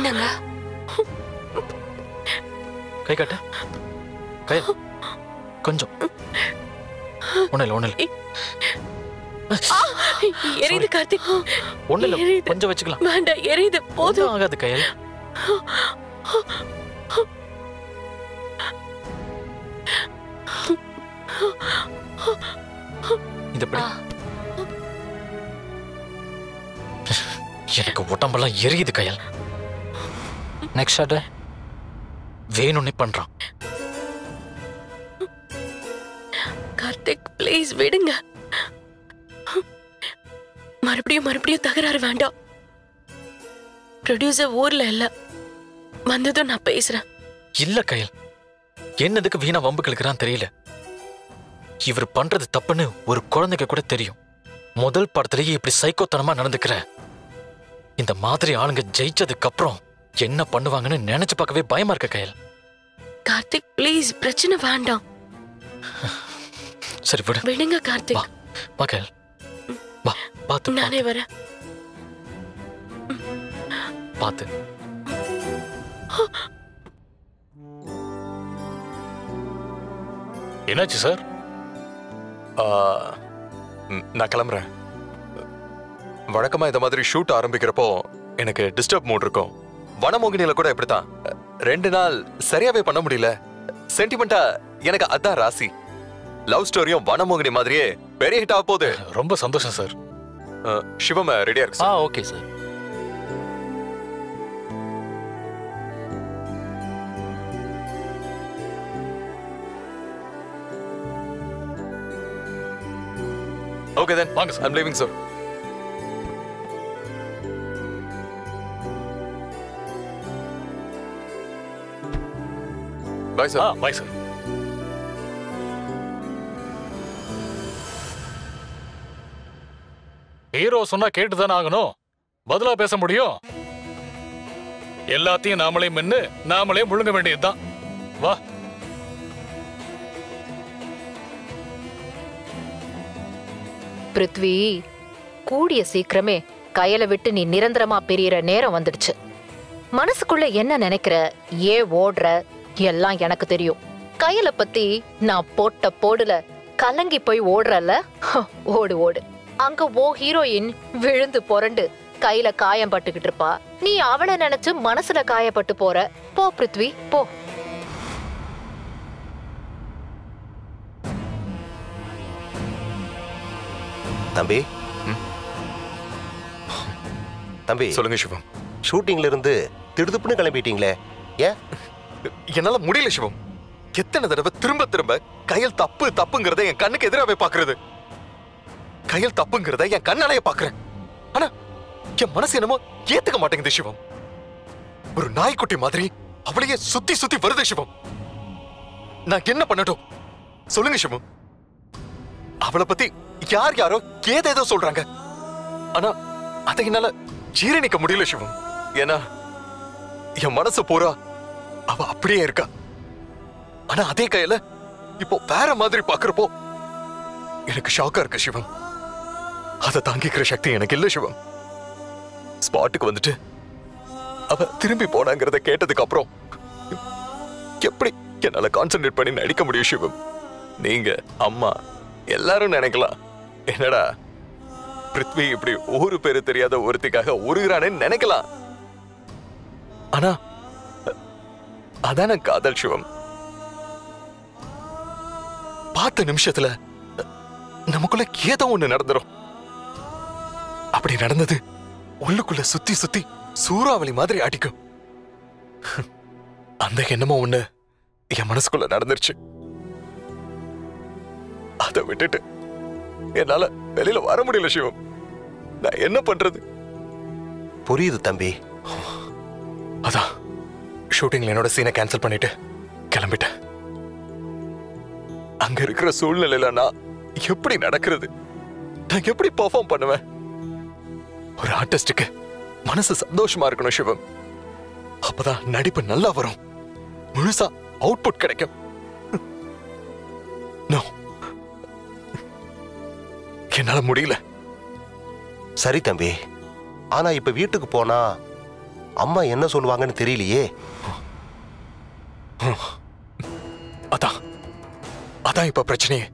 என்னங்க கை காட்டு கயல் கொஞ்சம் ஒண்ணு எரியுது கார்த்திக் ஒண்ணு கொஞ்சம் வச்சுக்கலாம் வேண்டாம் எரியுது போதும் ஆகாது கயல் இந்த எனக்கு உடம்பெல்லாம் எரியுது கயல் நெக்ஸ்ட் ஷாட் வேணும்னே பண்றான் கார்த்திக் ப்ளீஸ் விடுங்க மறுபடியும் தகராறு வேண்டாம் ப்ரொடியூசர் ஊர்ல இல்ல வந்ததும் நான் பேசுறேன் இல்ல கயல் என்னதுக்கு வீணா வம்பு கிழக்குறான்னு தெரியல இவர் பண்றது தப்புன்னு ஒரு குழந்தைக்கு கூட தெரியும் முதல் படத்திலேயே இப்படி சைக்கோத்தனமா நடந்துக்கிற இந்த மாதிரி ஆளுங்க ஜெயிச்சதுக்கு அப்புறம் என்ன பண்ணுவாங்கன்னு நினைச்சு பார்க்கவே பயமா இருக்க கயல் கார்த்திக் ப்ளீஸ் பிரச்சனை வேண்டாம் சரி விடு விடுங்க கார்த்திக் வா கயல் வா பாத்து நானே வரேன் பாத்து என்னாச்சு சார் நான் கிளம்புறேன் வழக்கமா இந்த மாதிரி ஷூட் ஆரம்பிக்கிறப்போ எனக்கு டிஸ்டர்ப் மூட் இருக்கும் வனமோகினியில கூட இப்படித்தான் 2 நாள் சரியாவே பண்ண முடியல சென்டிமெண்டா எனக்கு அதான் ராசி லவ் ஸ்டோரியும் வனமோகினி மாதிரியே பெரிய ஹிட் ஆக போகுது ரொம்ப சந்தோஷம் சார் சிவம் ரெடியா இருக்கு ஓகே சார் Okay then, வாங்க sir. I'm leaving sir. Bye sir. bye sir. Hero சொன்னா கேட்டுதானே ஆகணும் பதிலா பேச முடியும் எல்லாத்தையும் நாமளே மென்னு நாமளே முழுங்க வேண்டியதுதான் வா பிருத்வி கூடிய சீக்கிரமே கயலை விட்டு நீ நிரந்தரமா பிரியற நேரம் வந்துடுச்சு மனசுக்குள்ள என்ன நினைக்கிற ஏன் ஓடுற எல்லாம் எனக்கு தெரியும் கயலை பத்தி நான் போட்ட போடுல கலங்கி போய் ஓடுறல ஓடு ஓடு அங்க ஓ ஹீரோயின் விழுந்து புரண்டு கையில காயம் பட்டுக்கிட்டு இருப்பா நீ அவளை நினைச்சு மனசுல காயப்பட்டு போற போ பிருத்வி போ தம்பி தம்பி சொல்லுங்க சிவம் ஷூட்டிங்ல இருந்து திடுதுப்புன்னு கிளம்பிட்டீங்களே ஏன் என்னால முடியல சிவம் எத்தனை தடவை திரும்ப திரும்ப கையில் தப்புங்கிறத என் கண்ணுக்கு எதிராவே பாக்குறது கையில் தப்புங்கிறத என் கண்ணாலேயே பாக்குறேன் ஆனா என் மனசு என்னமோ ஏத்துக்க மாட்டேங்குது சிவம் ஒரு நாய்க்குட்டி மாதிரி அவளையே சுத்தி சுத்தி வருது சிவம் நான் என்ன பண்ணட்டும் சொல்லுங்க சிவம் அவளை பத்தி யாரோ ஏதேதோ சொல்றாங்க ஆனா அதை என்னால ஜீரணிக்க முடியல சிவம் ஏன்னா என் மனசு பூரா அவ அப்படியே இருக்கா ஆனா அதே கையில இப்போ வேற மாதிரி பாக்குறப்போ எனக்கு ஷாக்கா இருக்கு சிவம் அதை தாங்கிக்கிற சக்தி எனக்கு இல்ல சிவம் ஸ்பாட்டுக்கு வந்துட்டு அவ திரும்பி போனாங்கிறத கேட்டதுக்கு அப்புறம் எப்படி என்னால கான்சென்ட்ரேட் பண்ணி நடிக்க முடியும் சிவம் நீங்க அம்மா எல்லாரும் நினைக்கலாம் என்னடா பிருத்வி இப்படி ஊரு பேரு தெரியாத ஒருத்திக்காக உருகிறானேன்னு நினைக்கலாம் ஆனா அதான காதல் சிவம் பார்த்த நிமிஷத்துல நமக்குள்ள ஏதோ ஒண்ணு நடந்துரும் அப்படி நடந்தது உள்ளுக்குள்ள சுத்தி சுத்தி சூறாவளி மாதிரி அடிக்கும் அந்த எண்ணமோ ஒண்ணு என் மனசுக்குள்ள நடந்துருச்சு அதை விட்டுட்டு என்னால வெளியில வர முடியல சிவம் நான் என்ன பண்றது புரியுது தம்பி அதான் ஷூட்டிங்ல என்னோட சீனை கேன்சல் பண்ணிட்டு கிளம்பிட்டேன் அங்க இருக்கிற சூழ்நிலையில நான் எப்படி நடக்கிறது நான் எப்படி பெர்ஃபார்ம் பண்ணுவேன் ஒரு ஆர்டிஸ்டுக்கு மனசு சந்தோஷமா இருக்கணும் சிவம் அப்பதான் நடிப்பு நல்லா வரும் முழுசா அவுட்புட் கிடைக்கும் என்னால முடியல சரி தம்பி ஆனா இப்ப வீட்டுக்கு போனா அம்மா என்ன சொல்லுவாங்கன்னு தெரியலையே. அதான் இப்ப பிரச்சனையே.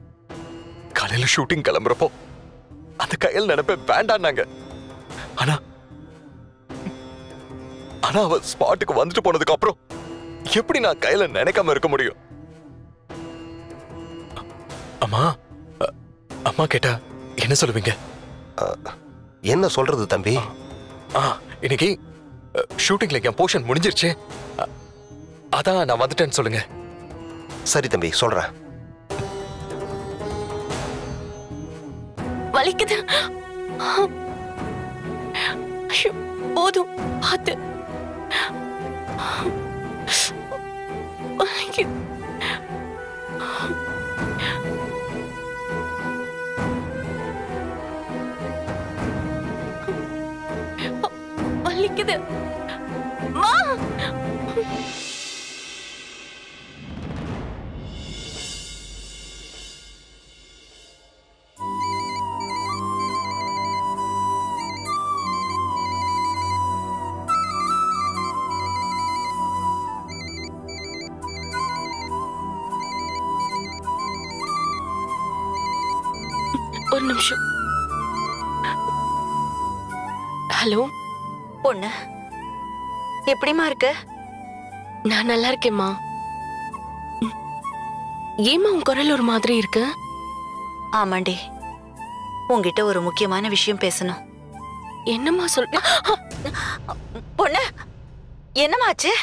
காலையில ஷூட்டிங் கிளம்புறப்போ அந்த கையல் நினைப்ப வேண்டான்னாங்க. ஆனா அவ ஸ்பாட்டுக்கு வந்துட்டு போனதுக்கு அப்புறம் எப்படி நான் கையில நினைக்காம இருக்க முடியும்? அம்மா அம்மா கேட்டா என்ன சொல்லுவீங்க? என்ன சொல்றது தம்பி? இன்னைக்கு ஷூட்டிங்ல என் போர்ஷன் முடிஞ்சிருச்சு, அதான் நான் வந்துட்டேன்னு சொல்லுங்க. சரி தம்பி, சொல்றேன். வலிக்குது. ஐயோ, போதும் பார்த்து. வலிக்குது. மா ஒரு நிமிஷம். ஹலோ பொண்ணு, எப்படிமா இருக்க? நான் நல்லா இருக்கேம்மா. ஏம்மா உன் குரல் ஒரு மாதிரி இருக்கு? ஆமாண்டி, உன்கிட்ட ஒரு முக்கியமான விஷயம் பேசணும். என்னம்மா சொல்ற? பொண்ணு, என்னமாச்சு?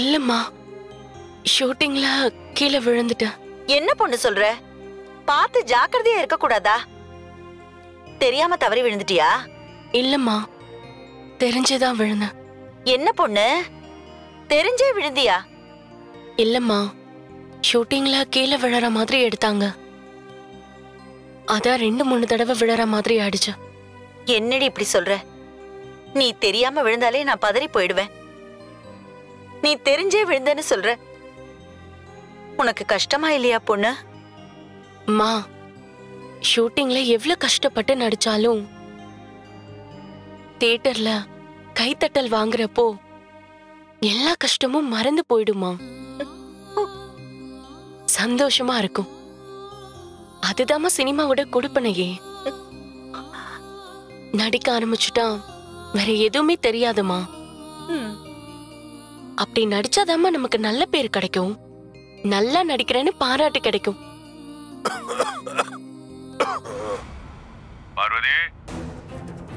இல்லம்மா, ஷூட்டிங்ல கீழே விழுந்துட்டேன். என்ன பொண்ணு சொல்ற? பார்த்து ஜாக்கிரதையா இருக்க கூடாதா? தெரியாம தவறி விழுந்துட்டியா? இல்லம்மா, தெரிஞ்சுதான் விழுந்தேன். என்ன பொண்ணு, தெரிஞ்சே விழுந்தியா? இல்லம்மா, ஷூட்டிங்ல கீழே விழற மாதிரி எடுத்தாங்க. அதான் 2-3 தடவை விழற மாதிரி ஆயிடுச்சு. என்னடி இப்படி சொல்ற? நீ தெரியாம விழுந்தாலே நான் பதறி போயிடுவேன். நீ தெரிஞ்சே விழுந்தன்னு சொல்ற. உனக்கு கஷ்டமா இல்லையா பொண்ணு? மா, ஷூட்டிங்ல எவ்வளவு கஷ்டப்பட்டு நடிச்சாலும் தியேட்டர்ல கைத்தட்டல் வாங்குறப்போ எல்லா கஷ்டமும் மறந்து போயிடுமா. சந்தோஷமா இருக்கும். அதுதாம்மா சினிமாவோட கொடுப்பனையே. நடிக்க ஆரம்பிச்சுட்டா வேற எதுவுமே தெரியாதுமா. அப்படி நடிச்சாதாம்மா நமக்கு நல்ல பேர் கிடைக்கும், நல்லா நடிக்கிறேன்னு பாராட்டு கிடைக்கும்.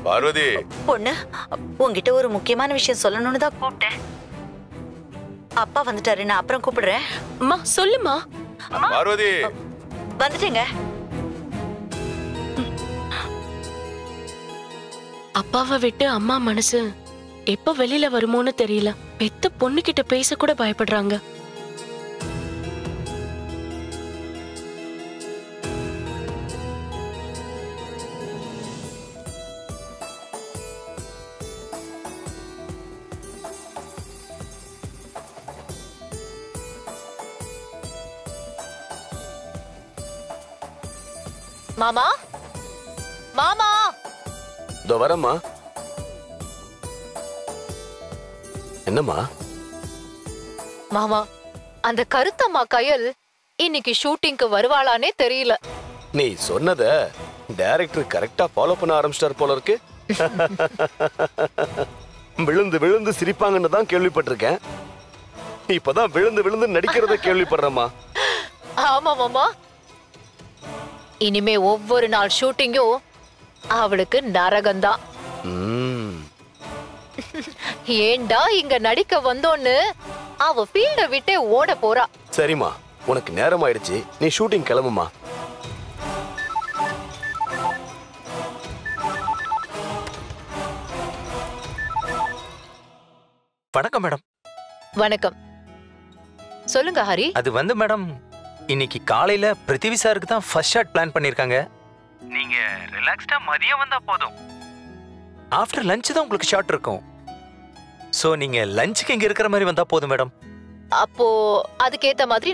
பார்வதி, பொண்ணு, உன்கிட்ட ஒரு முக்கியமான விஷயம் சொல்லணும்னு தான் கூப்பிட்டேன். அப்பா வந்துட்டாரு, நான் அப்புறம் கூப்பிடுறேன். அம்மா சொல்லுமா. பார்வதி, வந்துட்டேங்க. அப்பாவை விட்டு அம்மா மனசு எப்ப வெளியில வருமோன்னு தெரியல. பெத்த பொண்ணு கிட்ட பேச கூட பயப்படுறாங்க. மாமா, மாமா, இதோ வரேம்மா. என்னம்மா? மாமா, அந்த கருத்தம்மா கயல் இன்னைக்கு ஷூட்டிங்க்கு வருவாளானே தெரியல. நீ சொன்னத டைரக்டர் கரெக்டா ஃபாலோ பண்ண ஆரம்பிச்சிட்டார் போல இருக்கு. விழுந்து விழுந்து சிரிப்பாங்கன்னு தான் கேள்விப்பட்டிருக்கேன். இப்பதான் விழுந்து விழுந்து நடிக்கிறத கேள்விப்படுறேம்மா. ஆமா மாமா, இனிமே ஒவ்வொரு நாள் ஷூட்டிங்கும் அவளுக்கு நரகம்தான். ஏண்டா இங்க நடிக்க வந்தோன்னு அவ ஃபீல்ட விட்டே ஓட போறா. சரிம்மா, உனக்கு நேரம் ஆயிடுச்சு, நீ ஷூட்டிங் கிளம்புமா. வணக்கம் மேடம். வணக்கம். சொல்லுங்க ஹரி. அது மேடம், இன்னைக்கு காலையில பிருத்திவி சாருக்கு தான் ஃபர்ஸ்ட் ஷாட் பிளான் பண்ணிருக்காங்க. நீங்க ரிலாக்ஸ்டா மதியம் வந்தா போதும். ஆஃப்டர் லஞ்ச் தான் உங்களுக்கு ஷாட் இருக்கும். சோ நீங்க லஞ்சுக்கு இங்க இருக்கிற மாதிரி வந்தா போதும் மேடம். அப்போ அதுக்கேத்த மாதிரி